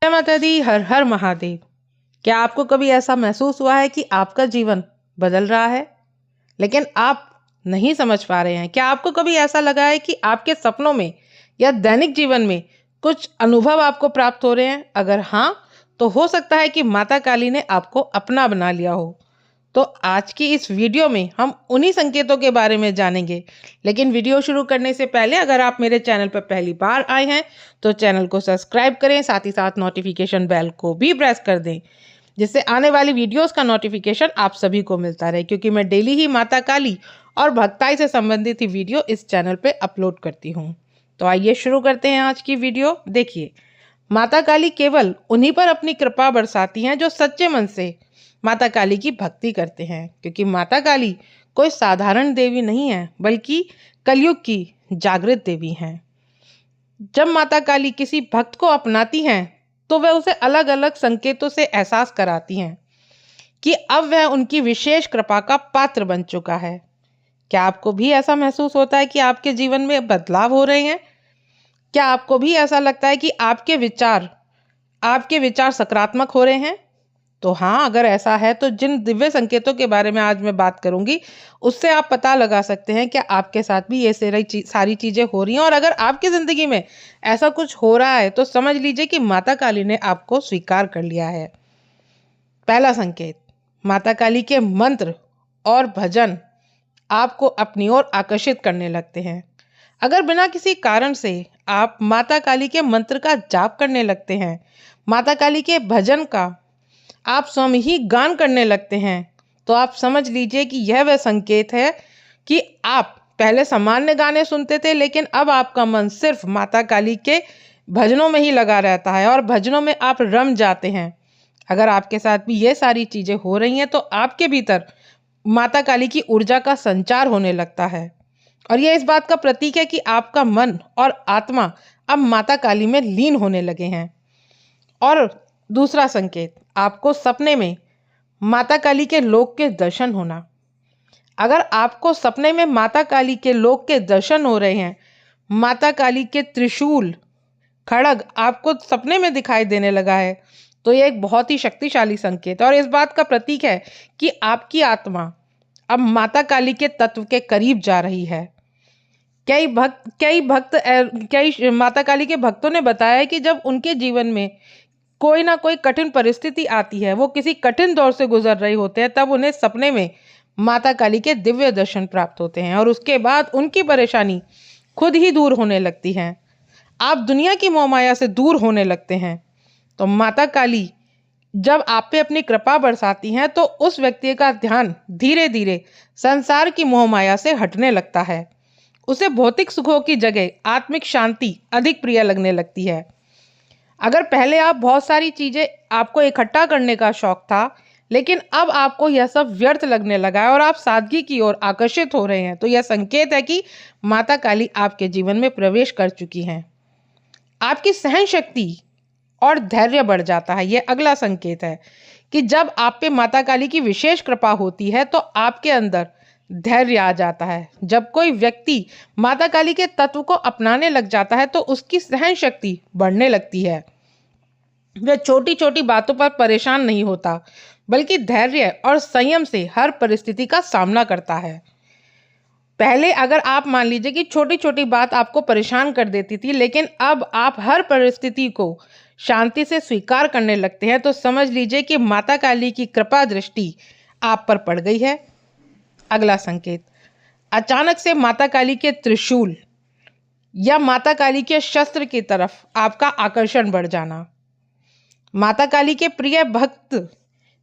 जय माता दी। हर हर महादेव। क्या आपको कभी ऐसा महसूस हुआ है कि आपका जीवन बदल रहा है लेकिन आप नहीं समझ पा रहे हैं? क्या आपको कभी ऐसा लगा है कि आपके सपनों में या दैनिक जीवन में कुछ अनुभव आपको प्राप्त हो रहे हैं? अगर हाँ, तो हो सकता है कि माता काली ने आपको अपना बना लिया हो। तो आज की इस वीडियो में हम उन्हीं संकेतों के बारे में जानेंगे। लेकिन वीडियो शुरू करने से पहले अगर आप मेरे चैनल पर पहली बार आए हैं तो चैनल को सब्सक्राइब करें, साथ ही साथ नोटिफिकेशन बेल को भी प्रेस कर दें, जिससे आने वाली वीडियोस का नोटिफिकेशन आप सभी को मिलता रहे, क्योंकि मैं डेली ही माता काली और भक्ताई से संबंधित ही वीडियो इस चैनल पे अपलोड करती हूँ। तो आइए शुरू करते हैं आज की वीडियो। देखिए, माता काली केवल उन्हीं पर अपनी कृपा बरसाती हैं जो सच्चे मन से माता काली की भक्ति करते हैं, क्योंकि माता काली कोई साधारण देवी नहीं है बल्कि कलयुग की जागृत देवी हैं। जब माता काली किसी भक्त को अपनाती हैं तो वह उसे अलग अलग संकेतों से एहसास कराती हैं कि अब वह उनकी विशेष कृपा का पात्र बन चुका है। क्या आपको भी ऐसा महसूस होता है कि आपके जीवन में बदलाव हो रहे हैं? क्या आपको भी ऐसा लगता है कि आपके विचार सकारात्मक हो रहे हैं? तो हाँ, अगर ऐसा है तो जिन दिव्य संकेतों के बारे में आज मैं बात करूंगी उससे आप पता लगा सकते हैं कि आपके साथ भी ये सारी चीजें हो रही हैं। और अगर आपकी जिंदगी में ऐसा कुछ हो रहा है तो समझ लीजिए कि माता काली ने आपको स्वीकार कर लिया है। पहला संकेत, माता काली के मंत्र और भजन आपको अपनी ओर आकर्षित करने लगते हैं। अगर बिना किसी कारण से आप माता काली के मंत्र का जाप करने लगते हैं, माता काली के भजन का आप स्वयं ही गान करने लगते हैं, तो आप समझ लीजिए कि यह वह संकेत है कि आप पहले सामान्य गाने सुनते थे लेकिन अब आपका मन सिर्फ माता काली के भजनों में ही लगा रहता है और भजनों में आप रम जाते हैं। अगर आपके साथ भी ये सारी चीजें हो रही हैं तो आपके भीतर माता काली की ऊर्जा का संचार होने लगता है, और यह इस बात का प्रतीक है कि आपका मन और आत्मा अब माता काली में लीन होने लगे हैं। और दूसरा संकेत, आपको सपने में माता काली के लोक के दर्शन होना। अगर आपको सपने में माता काली के लोक के दर्शन हो रहे हैं, माता काली के त्रिशूल खड़ग आपको सपने में दिखाई देने लगा है, तो यह एक बहुत ही शक्तिशाली संकेत है और इस बात का प्रतीक है कि आपकी आत्मा अब माता काली के तत्व के करीब जा रही है। कई माता काली के भक्तों ने बताया है कि जब उनके जीवन में कोई ना कोई कठिन परिस्थिति आती है, वो किसी कठिन दौर से गुजर रहे होते हैं, तब उन्हें सपने में माता काली के दिव्य दर्शन प्राप्त होते हैं और उसके बाद उनकी परेशानी खुद ही दूर होने लगती है। आप दुनिया की मोहमाया से दूर होने लगते हैं। तो माता काली जब आप पे अपनी कृपा बरसाती हैं तो उस व्यक्ति का ध्यान धीरे धीरे संसार की मोहमाया से हटने लगता है। उसे भौतिक सुखों की जगह आत्मिक शांति अधिक प्रिय लगने लगती है। अगर पहले आप बहुत सारी चीजें आपको इकट्ठा करने का शौक था, लेकिन अब आपको यह सब व्यर्थ लगने लगा है और आप सादगी की ओर आकर्षित हो रहे हैं, तो यह संकेत है कि माता काली आपके जीवन में प्रवेश कर चुकी हैं। आपकी सहन शक्ति और धैर्य बढ़ जाता है। यह अगला संकेत है कि जब आप पे माता काली की विशेष कृपा होती है तो आपके अंदर धैर्य आ जाता है। जब कोई व्यक्ति माता काली के तत्व को अपनाने लग जाता है तो उसकी सहन शक्ति बढ़ने लगती है। वह छोटी छोटी बातों पर परेशान नहीं होता, बल्कि धैर्य और संयम से हर परिस्थिति का सामना करता है। पहले अगर आप मान लीजिए कि छोटी छोटी बात आपको परेशान कर देती थी, लेकिन अब आप हर परिस्थिति को शांति से स्वीकार करने लगते हैं, तो समझ लीजिए कि माता काली की कृपा दृष्टि आप पर पड़ गई है। अगला संकेत, अचानक से माता काली के त्रिशूल या माता काली के शस्त्र की तरफ आपका आकर्षण बढ़ जाना। माता काली के प्रिय भक्त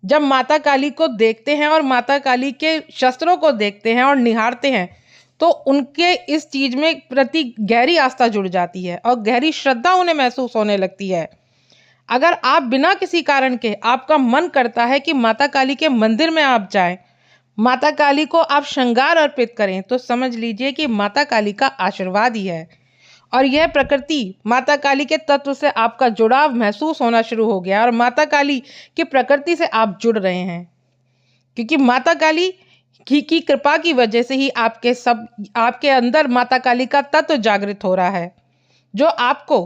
जब माता काली को देखते हैं और माता काली के शस्त्रों को देखते हैं और निहारते हैं, तो उनके इस चीज में प्रति गहरी आस्था जुड़ जाती है और गहरी श्रद्धा उन्हें महसूस होने लगती है। अगर आप बिना किसी कारण के आपका मन करता है कि माता काली के मंदिर में आप जाएं, माता काली को आप श्रृंगार अर्पित करें, तो समझ लीजिए कि माता काली का आशीर्वाद ही है और यह प्रकृति माता काली के तत्व से आपका जुड़ाव महसूस होना शुरू हो गया और माता काली की प्रकृति से आप जुड़ रहे हैं, क्योंकि माता काली की कृपा की वजह से ही आपके अंदर माता काली का तत्व जागृत हो रहा है, जो आपको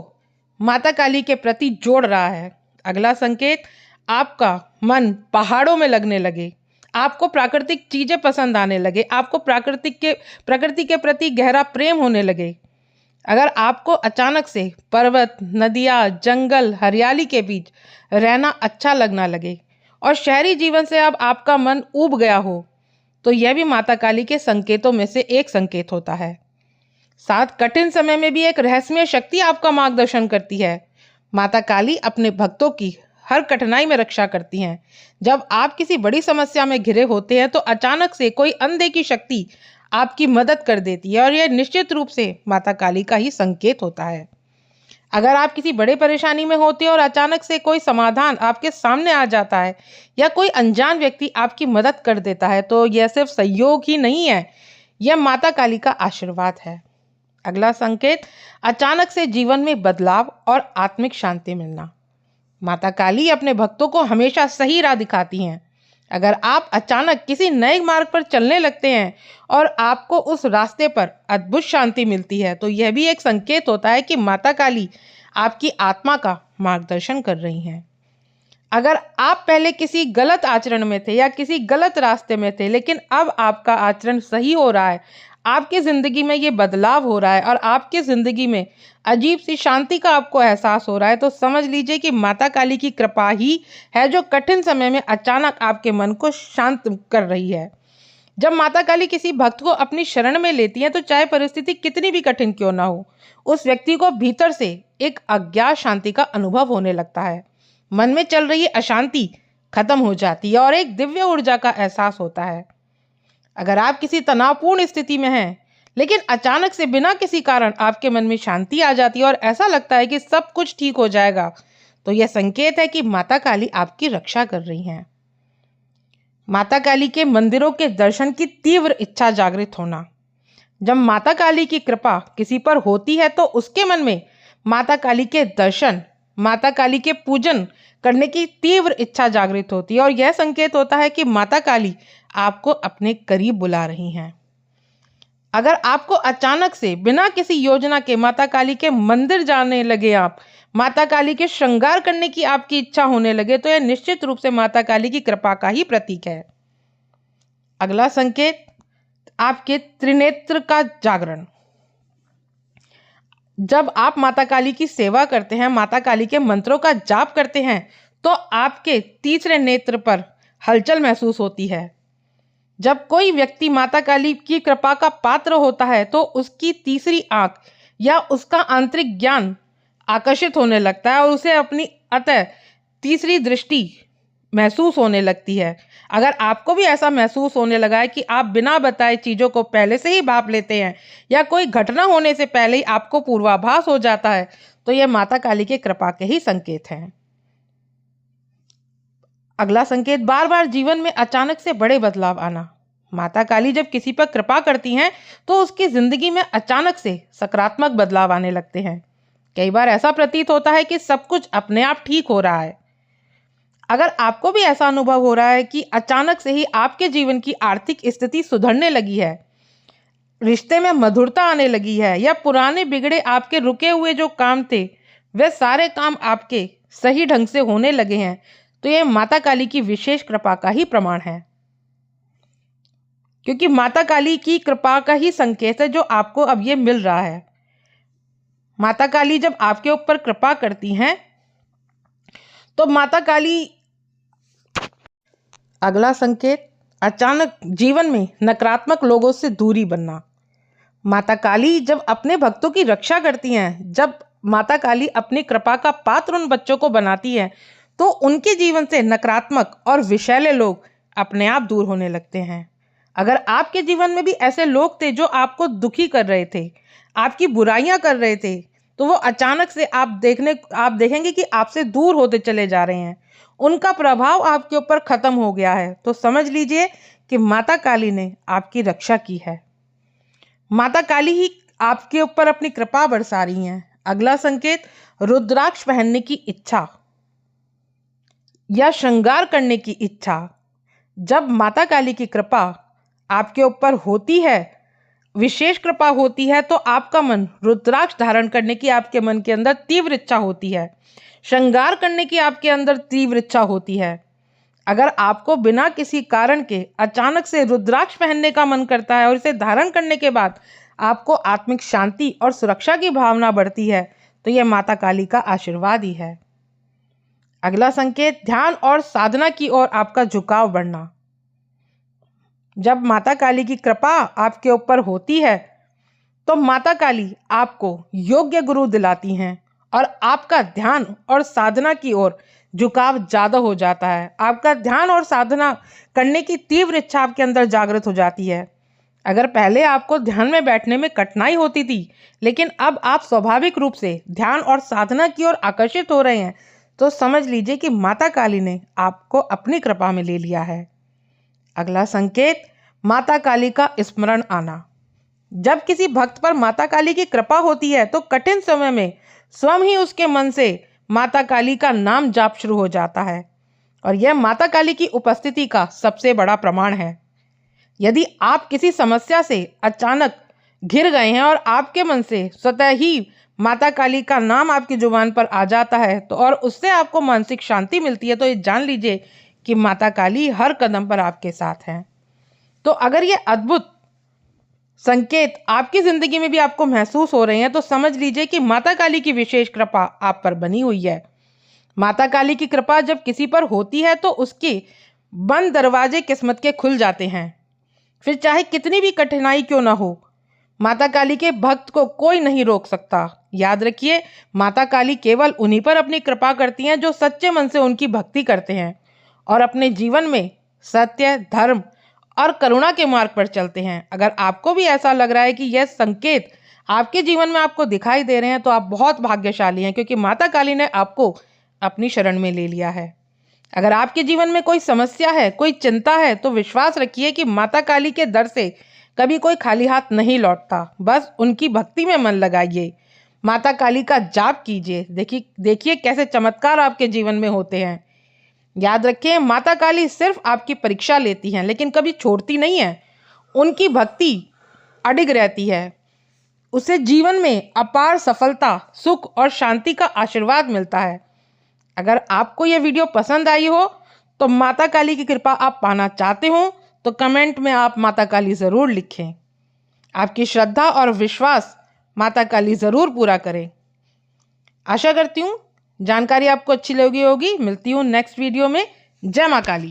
माता काली के प्रति जोड़ रहा है। अगला संकेत, आपका मन पहाड़ों में लगने लगे, आपको प्राकृतिक चीजें पसंद आने लगे, आपको प्रकृति के प्रति गहरा प्रेम होने लगे। अगर आपको अचानक से पर्वत, नदियाँ, जंगल, हरियाली के बीच रहना अच्छा लगना लगे और शहरी जीवन से अब आपका मन ऊब गया हो, तो यह भी माता काली के संकेतों में से एक संकेत होता है। साथ कठिन समय में भी एक रहस्यमय शक्ति आपका मार्गदर्शन करती है। माता काली अपने भक्तों की हर कठिनाई में रक्षा करती हैं। जब आप किसी बड़ी समस्या में घिरे होते हैं तो अचानक से कोई अनदेखी शक्ति आपकी मदद कर देती है और यह निश्चित रूप से माता काली का ही संकेत होता है। अगर आप किसी बड़े परेशानी में होते हैं और अचानक से कोई समाधान आपके सामने आ जाता है या कोई अनजान व्यक्ति आपकी मदद कर देता है, तो यह सिर्फ सहयोग ही नहीं है, यह माता काली का आशीर्वाद है। अगला संकेत, अचानक से जीवन में बदलाव और आत्मिक शांति मिलना। माता काली अपने भक्तों को हमेशा सही राह दिखाती हैं। अगर आप अचानक किसी नए मार्ग पर चलने लगते हैं और आपको उस रास्ते पर अद्भुत शांति मिलती है, तो यह भी एक संकेत होता है कि माता काली आपकी आत्मा का मार्गदर्शन कर रही हैं। अगर आप पहले किसी गलत आचरण में थे या किसी गलत रास्ते में थे, लेकिन अब आपका आचरण सही हो रहा है, आपकी जिंदगी में ये बदलाव हो रहा है और आपकी जिंदगी में अजीब सी शांति का आपको एहसास हो रहा है, तो समझ लीजिए कि माता काली की कृपा ही है जो कठिन समय में अचानक आपके मन को शांत कर रही है। जब माता काली किसी भक्त को अपनी शरण में लेती हैं, तो चाहे परिस्थिति कितनी भी कठिन क्यों ना हो, उस व्यक्ति को भीतर से एक अज्ञात शांति का अनुभव होने लगता है। मन में चल रही अशांति खत्म हो जाती है और एक दिव्य ऊर्जा का एहसास होता है। अगर आप किसी तनावपूर्ण स्थिति में हैं, लेकिन अचानक से बिना किसी कारण आपके मन में शांति आ जाती है और ऐसा लगता है कि सब कुछ ठीक हो जाएगा, तो यह संकेत है कि माता काली आपकी रक्षा कर रही हैं। माता काली के मंदिरों के दर्शन की तीव्र इच्छा जागृत होना। जब माता काली की कृपा किसी पर होती है, तो उसके मन में माता काली के दर्शन, माता काली के पूजन करने की तीव्र इच्छा जागृत होती है और यह संकेत होता है कि माता काली आपको अपने करीब बुला रही हैं। अगर आपको अचानक से बिना किसी योजना के माता काली के मंदिर जाने लगे, आप माता काली के श्रृंगार करने की आपकी इच्छा होने लगे, तो यह निश्चित रूप से माता काली की कृपा का ही प्रतीक है। अगला संकेत, आपके त्रिनेत्र का जागरण। जब आप माता काली की सेवा करते हैं, माता काली के मंत्रों का जाप करते हैं, तो आपके तीसरे नेत्र पर हलचल महसूस होती है। जब कोई व्यक्ति माता काली की कृपा का पात्र होता है, तो उसकी तीसरी आंख या उसका आंतरिक ज्ञान आकर्षित होने लगता है और उसे अपनी अतः तीसरी दृष्टि महसूस होने लगती है। अगर आपको भी ऐसा महसूस होने लगा है कि आप बिना बताए चीज़ों को पहले से ही भाप लेते हैं या कोई घटना होने से पहले ही आपको पूर्वाभास हो जाता है, तो यह माता काली के कृपा के ही संकेत हैं। अगला संकेत, बार बार जीवन में अचानक से बड़े बदलाव आना। माता काली जब किसी पर कृपा करती हैं, तो उसकी जिंदगी में अचानक से सकारात्मक बदलाव आने लगते हैं। कई बार ऐसा प्रतीत होता है कि सब कुछ अपने आप ठीक हो रहा है। अगर आपको भी ऐसा अनुभव हो रहा है कि अचानक से ही आपके जीवन की आर्थिक स्थिति सुधरने लगी है, रिश्ते में मधुरता आने लगी है, या पुराने बिगड़े आपके रुके हुए जो काम थे वे सारे काम आपके सही ढंग से होने लगे हैं, तो यह माता काली की विशेष कृपा का ही प्रमाण है। क्योंकि माता काली की कृपा का ही संकेत है जो आपको अब ये मिल रहा है। माता काली जब आपके ऊपर कृपा करती हैं, तो माता काली। अगला संकेत, अचानक जीवन में नकारात्मक लोगों से दूरी बनना। माता काली जब अपने भक्तों की रक्षा करती हैं, जब माता काली अपनी कृपा का पात्र उन बच्चों को बनाती है, तो उनके जीवन से नकारात्मक और विषैले लोग अपने आप दूर होने लगते हैं। अगर आपके जीवन में भी ऐसे लोग थे जो आपको दुखी कर रहे थे, आपकी बुराइयां कर रहे थे, तो वो अचानक से आप देखेंगे कि आपसे दूर होते चले जा रहे हैं, उनका प्रभाव आपके ऊपर खत्म हो गया है, तो समझ लीजिए कि माता काली ने आपकी रक्षा की है। माता काली ही आपके ऊपर अपनी कृपा बरसा रही हैं। अगला संकेत, रुद्राक्ष पहनने की इच्छा या श्रृंगार करने की इच्छा। जब माता काली की कृपा आपके ऊपर होती है, विशेष कृपा होती है, तो आपका मन रुद्राक्ष धारण करने की आपके मन के अंदर तीव्र इच्छा होती है। श्रृंगार करने की आपके अंदर तीव्र इच्छा होती है। अगर आपको बिना किसी कारण के अचानक से रुद्राक्ष पहनने का मन करता है और इसे धारण करने के बाद आपको आत्मिक शांति और सुरक्षा की भावना बढ़ती है, तो यह माता काली का आशीर्वाद ही है। अगला संकेत, ध्यान और साधना की ओर आपका झुकाव बढ़ना। जब माता काली की कृपा आपके ऊपर होती है तो माता काली आपको योग्य गुरु दिलाती हैं और आपका ध्यान और साधना की ओर झुकाव ज़्यादा हो जाता है। आपका ध्यान और साधना करने की तीव्र इच्छा आपके अंदर जागृत हो जाती है। अगर पहले आपको ध्यान में बैठने में कठिनाई होती थी, लेकिन अब आप स्वाभाविक रूप से ध्यान और साधना की ओर आकर्षित हो रहे हैं, तो समझ लीजिए कि माता काली ने आपको अपनी कृपा में ले लिया है। अगला संकेत, माता काली का स्मरण आना। जब किसी भक्त पर माता काली की कृपा होती है तो कठिन समय में स्वयं ही उसके मन से माता काली का नाम जाप शुरू हो जाता है और यह माता काली की उपस्थिति का सबसे बड़ा प्रमाण है। यदि आप किसी समस्या से अचानक घिर गए हैं और आपके मन से स्वतः ही माता काली का नाम आपकी जुबान पर आ जाता है तो और उससे आपको मानसिक शांति मिलती है, तो ये जान लीजिए कि माता काली हर कदम पर आपके साथ हैं। तो अगर ये अद्भुत संकेत आपकी जिंदगी में भी आपको महसूस हो रहे हैं, तो समझ लीजिए कि माता काली की विशेष कृपा आप पर बनी हुई है। माता काली की कृपा जब किसी पर होती है तो उसके बंद दरवाजे किस्मत के खुल जाते हैं, फिर चाहे कितनी भी कठिनाई क्यों ना हो। माता काली के भक्त को कोई नहीं रोक सकता। याद रखिए, माता काली केवल उन्हीं पर अपनी कृपा करती हैं जो सच्चे मन से उनकी भक्ति करते हैं और अपने जीवन में सत्य, धर्म और करुणा के मार्ग पर चलते हैं। अगर आपको भी ऐसा लग रहा है कि यह संकेत आपके जीवन में आपको दिखाई दे रहे हैं, तो आप बहुत भाग्यशाली हैं, क्योंकि माता काली ने आपको अपनी शरण में ले लिया है। अगर आपके जीवन में कोई समस्या है, कोई चिंता है, तो विश्वास रखिए कि माता काली के दर से कभी कोई खाली हाथ नहीं लौटता। बस उनकी भक्ति में मन लगाइए, माता काली का जाप कीजिए। देखिए कैसे चमत्कार आपके जीवन में होते हैं। याद रखें, माता काली सिर्फ आपकी परीक्षा लेती हैं, लेकिन कभी छोड़ती नहीं है। उनकी भक्ति अडिग रहती है, उसे जीवन में अपार सफलता, सुख और शांति का आशीर्वाद मिलता है। अगर आपको यह वीडियो पसंद आई हो, तो माता काली की कृपा आप पाना चाहते हो, तो कमेंट में आप माता काली ज़रूर लिखें। आपकी श्रद्धा और विश्वास माता काली ज़रूर पूरा करें। आशा करती हूँ जानकारी आपको अच्छी लगी होगी। मिलती हूँ नेक्स्ट वीडियो में। जय मां काली।